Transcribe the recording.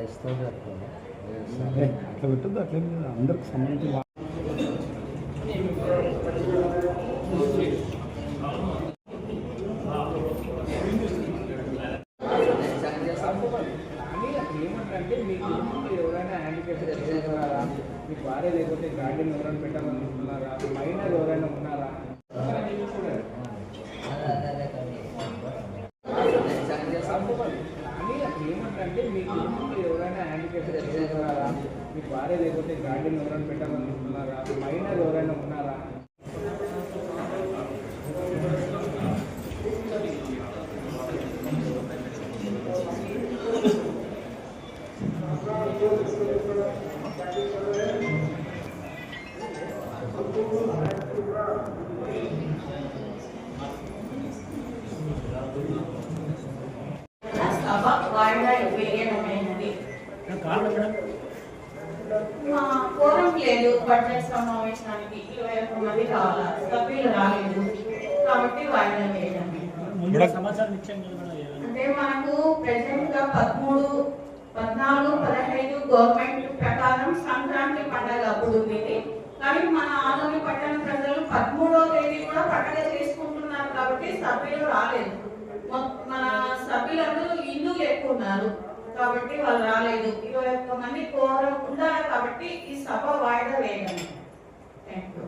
అట్లా పెట్టద్దు, అట్లే అందరికి సంబంధించి ఏమంటే మీకు ఎవరైనా హ్యాండిక్యాప్ ఉన్నారా, మీకు భార్య లేకపోతే గార్డెన్ ఎవరైనా పెట్టాలనుకుంటున్నారా, మైనర్ ఎవరైనా ఉన్నారా? అని ఏమంటే మీకు ఎవరైనా హ్యాండిక్యాప్ ఉన్నారా, మీకు భార్య లేకపోతే గార్డెన్ ఎవరైనా పెట్టాలనుకుంటున్నారా, మైనర్ ఎవరైనా ఉన్నారా? కోరం లేదు. బడ్జెట్ సమావేశానికి 21 మంది కావాలి, సభ్యులు రాలేదు కాబట్టి వాయిదా వేయడం. అంటే మనకు ప్రెసెంట్ గా 13, 14, 15 గవర్నమెంట్ ప్రకారం సంక్రాంతి పండుగ అప్పుడు ఉంది. కానీ మన ఆదోని పట్టణ ప్రజలు 13వ తేదీ కూడా పండుగ చేసుకుంటున్నారు కాబట్టి సభ్యులు రాలేదు. మన సభ్యులందరూ హిందువులు ఎక్కువ ఉన్నారు కాబట్టి వాళ్ళు రాలేదు. 21 మంది కోరం ఉండాలి కాబట్టి ఈ సభ వాయిదా వేయడం. Thank you.